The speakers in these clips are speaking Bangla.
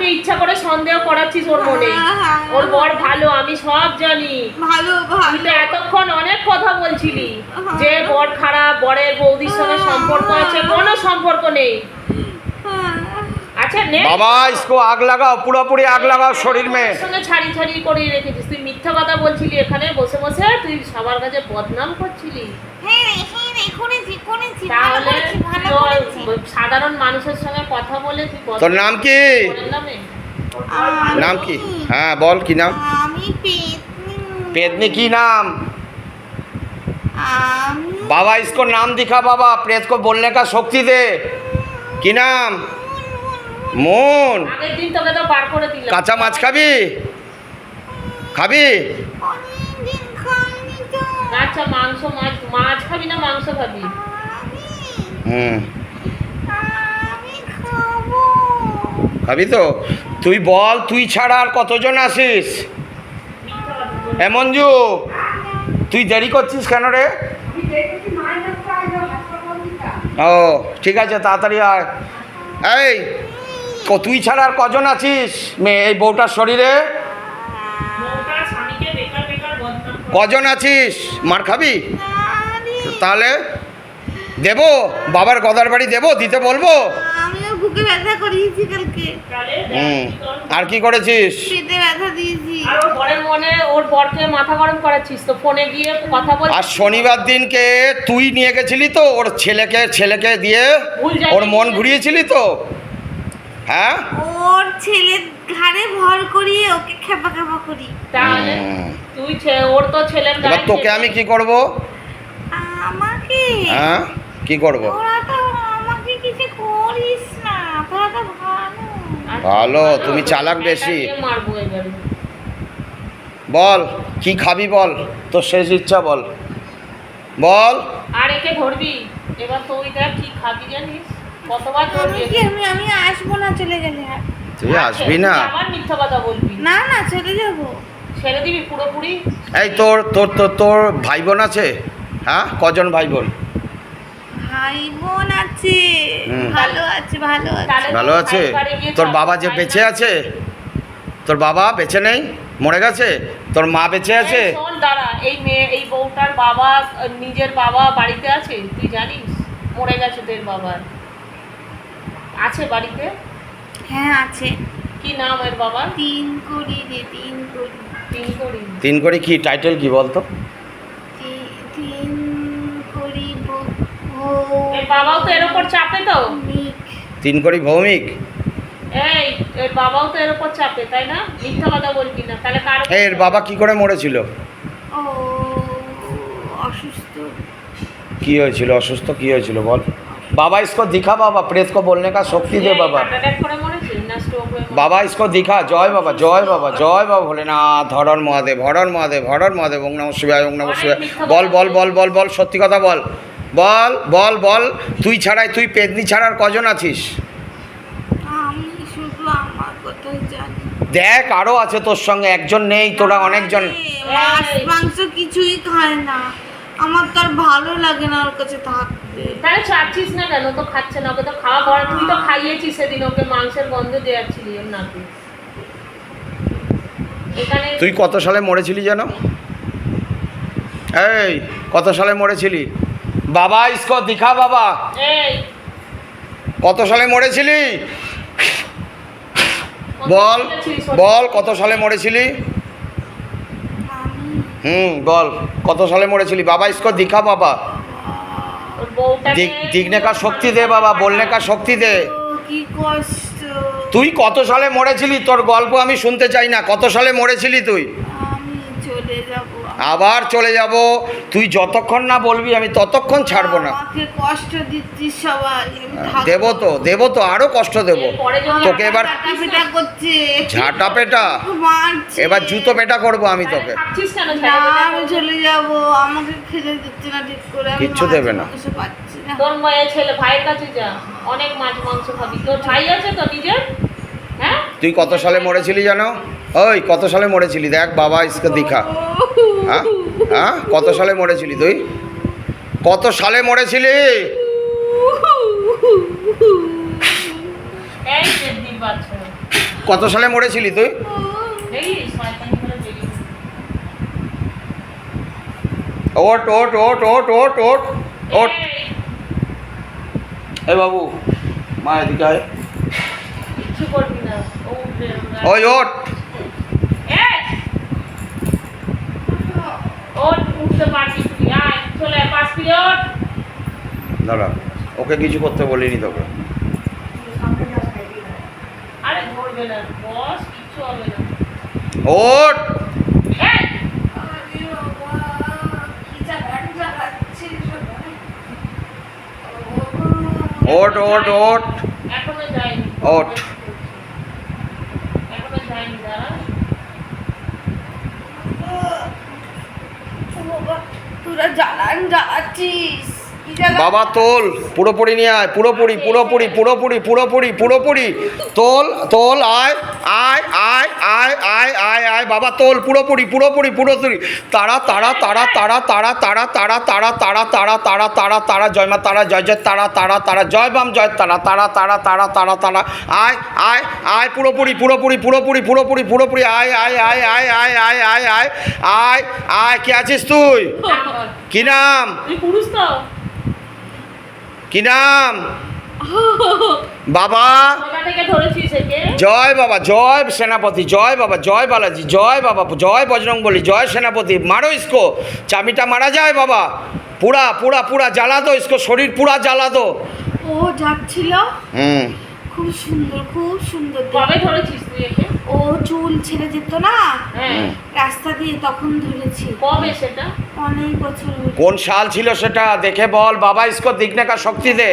আমাকে ইচ্ছা করে সন্দেহ করাচ্ছিস ওর মনে। ওর বর ভালো, আমি সব জানি। ভালো তুই ভালো তো এতক্ষণ অনেক কথা বলছিলি যে বর খারাপ, বরের বৌদির সঙ্গে সম্পর্ক আছে, কোনো সম্পর্ক নেই। আচ্ছা নে, बाबा इसको आग लगाओ, पूरा पूरी आग लगाओ शरीर में। ওর সঙ্গে ছাড়ি ছাড়ি করে রেখেছিস। তুই মিথ্যা কথা বলছিলি এখানে বসে বসে, তুই সবার কাছে বদনাম করছিলি। হ্যাঁ হ্যাঁ করেছি করেছি ভালো তাহলে করেছি ভালো তোর করেছি সাধারণ মানুষের সঙ্গে কথা বলে তুই বদনাম তোর নাম কি? করেন নামে? नाम की? हाँ बोल की नाम? আমি পেতনি पेदनी की नाम? আমি बाबा इसको नाम दिखा बाबा, प्रेत को बोलने का शक्ति दे। की नाम? मुन। আগের দিন তোকে তো বার করে দিলাম। কাঁচা মাছ খাবি? খাবি? অনেকদিন খাইনি তো আচ্ছা মাংস, মাছ খাবি না মাংস খাবি? হুম আমি খাবো খাবি তো? তুই বল, তুই ছাড়া আর কতজন আসিস? এ মঞ্জু, তুই দেরি করছিস কেন রে? ও ঠিক আছে, তাড়াতাড়ি আয়। এই তুই ছাড়া আর কজন আছিস মেয়ে এই বউটার শরীরে? বউটা স্বামীকে বেকার বেকার বদনাম করে। কজন আছিস? মার খাবি? আরে, তাহলে দেবো? বাবার গদার বাড়ি দেবো? দিতে বলবো? আমিও বুকে ব্যথা করিয়েছি কালকে তাহলে দেখ হুম কি কর। আর কি করেছিস? পেটে ব্যথা দিয়েছি আর ওর বরের মনে ওর বরকে মাথা গরম করাচ্ছিস তো, ফোনে গিয়ে কথা বল। আর শনিবার দিনকে তুই নিয়ে গেছিলি তো ওর ছেলেকে দিয়ে ভুল জায়গায় ওর মন নিয়ে ঘুরিয়েছিলি তো? হ্যাঁ ওর ছেলের ঘাড়ে ভর করিয়ে ওকে খেপা খেপা করি তাহলে হুম। তুই ওর তো ছেলের এবার গায়ে তোকে আমি কি করব? আমাকে হ্যাঁ কি করব? তোরা তো আমাকে কিছু করিস না তোরা তো ভালো ভালো, তুমি চালাক বেশি। এটাকে মারবো এবারে। বল কি খাবি বল, তোর শেষ ইচ্ছা বল, বল। আর একে ধরবি এবার, তুই দেখ কি খাবি জানিস, কতবার ধরবি একে? আমি আসবো না চলে গেলে আর। তুই আসবি না? তুই আবার মিথ্যা কথা বলবি। না না চলে যাবো ছেড়ে দিবি পুরোপুরি? এই তোর তোর তোর তোর ভাই বোন আছে? হ্যাঁ কজন ভাই বোন? ভাই বোন আছে হুম। ভালো আছে ভালো আছে তাহলে ভালো আছে? ভাই বাড়ি গিয়ে তোর চল, বাবা যে ভাই বেঁচে বাড়ি- আছে? তোর বাবা বেঁচে নেই, মরে গেছে? তোর মা বেঁচে আছে? এই শোন দাঁড়া, এই মেয়ে এই বউটার বাবা, নিজের বাবা বাড়িতে আছে তুই জানিস? মরে গেছে তোর বাবার, আছে বাড়িতে? হ্যাঁ আছে কি নাম এর বাবার? 3 কোটি রে 3 কোটি 3 কোটি। 3 কোটি কি টাইটেল কি বলতো? 3 কোটি এর বাবাও তো এর উপর চাপে তো। 3 কোটি ভৌমিক? এই এর বাবাও তো এর উপর চাপে, তাই না? মিথ্যা কথা বলবি না, তাহলে কার উপর? এর বাবা কি করে মরেছিল? ও অসুস্থ কি হয়েছিল? অসুস্থ কি হয়েছিল বল? बाबा इसको दिखा, बाबा प्रेत को बोलने का शक्ति दे बाबा। হার্ট অ্যাটাক করে মরেছে না স্ট্রোক হয়ে মরেছে? बाबा इसको दिखा। जय बाबा जय बाबा जय बाबा भोलेनाथ, हरर महादेव हरर महादेव हरर महादेव, ओम नमः शिवाय ओम नमः शिवाय। বল বল বল বল বল সত্যি কথা বল, বল বল বল। তুই ছাড়াই, তুই পেদনি ছাড়া আর কজন আছিস? আমি শুধু আমার কথাই জানি দেখ আরো আছে তোর সঙ্গে, একজন নেই, তোরা অনেকজন। মাছ মাংস কিছুই খায় না আমার তো আর ভালো লাগে না ওর কাছে থাকতে তাহলে চাচ্ছিস না কেন? তো খাচ্ছে না, ওকে তো খাওয়া ঘরে, তুই তো খাইয়েছিস সেদিন ওকে, মাংসের গন্ধ দেওয়াচ্ছিলি ওর নাকি। এখানে তুই কত সালে মরেছিলি জানো? এই কত সালে মরেছিলি? বাবা ইসকো দিখা বাবা, এই কত সালে মরেছিলি? কত বল বলেছিলিস? বল কত সালে মরেছিলি? আমি বল কত সালে মরেছিলি? বাবা ইসকো দিখা বাবা, ওর বউটাকে दिखने का शक्ति दे बाबा, बोलने का शक्ति दे। কি কষ্ট তুই কত সালে মরেছিলি? তোর গল্প আমি শুনতে চাই না, কত সালে মরেছিলি তুই? আমি চলে যাব আবার চলে যাব, তুই যতক্ষণ না বলবি আমি ততক্ষণ ছাড়বো না। আমাকে কষ্ট দিচ্ছিস সবাই আমি থাকবো। দেবো তো আরো কষ্ট দেবো পরে যদি তোকে। এবার পিটা করছে ঝাঁটা পেটা, মারছে এবার জুতো পেটা করবো আমি তোকে। থাকছিস কেন? না আমি চলে যাব আমাকে খেতে দিচ্ছে না ঠিক করে আমি কিচ্ছু মাছ দেবে না। মাংস পাচ্ছি না তোর মায়ের ছেলে ভাইয়ের কাছে যা, অনেক মাছ মাংস খাবি। তোর ভাই আছে তো নিজের? হ্যাঁ তুই কত সালে মরেছিলি জানো? ওই কত সালে মরেছিলি? দেখ বাবা ইসকো দিখা। হ্যাঁ হ্যাঁ কত সালে মরেছিলি তুই? কত সালে মরেছিলি? এই যে দ্বীপ আছে, কত সালে মরেছিলি তুই? এই শয়তানি করে বেরিয়ে গেছে। ওট ওট ওট ওট ওট ওট ওট। এই, এই বাবু, মা এদিকে আয়। কিচ্ছু করবি না, ও উঠবে আমরা। ওই ওট। এই, ওঠ, উঠতে পারবি তুই, আয়, চলে আয়, পাশ দিয়ে ওঠ। দাঁড়া, ওকে কিছু করতে বলিনি তোকে। আরে ধরবে না, বস, কিচ্ছু হবে না। ওট। এই, আরে বাবা, কি জ্বালান জ্বালাচ্ছে সবাই। ওট ওট ওট এখনো যায়নি। ওঠ। এখনো যায়নি, দাঁড়া। ও বাবা, তোরা জ্বালান জ্বালাচ্ছিস। কি জ্বালান? বাবা তোল, পুরোপুরি নিয়ে আয়, পুরোপুরি পুরোপুরি পুরোপুরি পুরোপুরি পুরোপুরি তোল তোল, আয় আয় আয় আয় আয় আয় আয় বাবা তোল, পুরোপুরি পুরোপুরি পুরোপুরি। তারা তারা তারা তারা তারা তারা তারা তারা তারা তারা তারা তারা তারা জয় মা তারা, জয় জয় তারা তারা তারা, জয় বাম জয় তারা তারা তারা তারা তারা তারা, আয় আয় আয় পুরোপুরি পুরোপুরি পুরোপুরি পুরোপুরি পুরোপুরি, আয় আয় আয় আয় আয় আয় আয় আয় আয় আয়। কে আছিস তুই? কি নাম? তুই পুরুষ তো? কি নাম? বাবা কোথা থেকে ধরেছিস একে? জয় বাবা, জয় সেনাপতি, জয় বাবা, জয় বালাজি, জয় বাবা, জয় বজরংবলী, জয় সেনাপতি। মারো ইসকো, চাবিটা মারা যায় বাবা। পুরা পুরা পুরা জ্বালা দো ইসকো, শরীর পুরা জ্বালা দো। ও যাচ্ছিল, হুম। খুব সুন্দর, খুব সুন্দর দেখতে। কবে ধরেছিস তুই একে? ও চুল ছেড়ে যেত না হ্যাঁ, রাস্তা দিয়ে, তখন ধরেছি। কবে সেটা? অনেক বছর হলো। কোন সাল ছিল সেটা দেখে বল বাবা, ইসকো দিখনে কা শক্তি দে।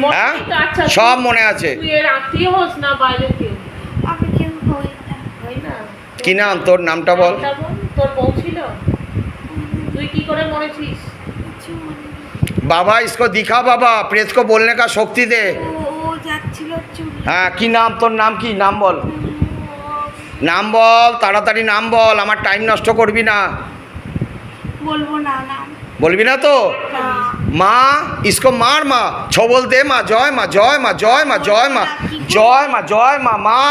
মনে হ্যাঁ নেই তো? আচ্ছা, সব মনে আছে। তুই এর আত্মীয় হোস না বাইরে কেউ? আমি কেউ হই না। হয় না। কি নাম তোর? নামটা বল। নামটা বল। তোর বউ ছিল? তুই কি করে মরেছিস? কিছু মনে নেই। বাবা ইসকো দিখা বাবা, প্রেত কো বলনে কা শক্তি দে। ও যাচ্ছিল চুল। হ্যাঁ কি নাম তোর? নাম কি? নাম বল, নাম বল, তাড়াতাড়ি নাম বল, আমার টাইম নষ্ট করবি না। বলবো না নাম। বলবি না তো? না। মা ইসকো মার, মা ছবল দে, মা জয় মা জয় মা জয় মা জয় মা জয় মা জয় মা, মা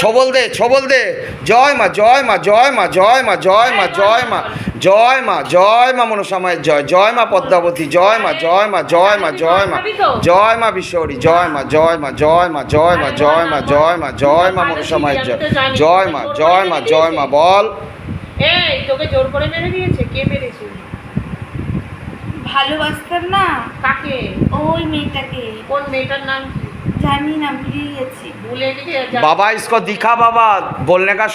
ছবল দে ছবল দে, জয় মা জয় মা জয় মা জয় মা জয় মা জয় মা জয় মা জয় মা মনসামায়ের জয়, জয় মা পদ্মাবতী, জয় মা জয় মা জয় মা জয় মা জয় মা বিশ্বরী, জয় মা জয় মা জয় মা জয় মা জয় মা জয় মা জয় মা মনসামায়ের জয়, জয় মা জয় মা জয় মা। বল। এই, তোকে জোর করে মেরে দিয়েছে? কে মেরেছে? ভালোবাসতাম না কাকে? ওই মেয়েটাকে, কোন মেয়েটার নাম কি? জানি না, ভুলে গেছি। ভুলে গেছে? বাবা ইসকো দিখা বাবা, বলনে কা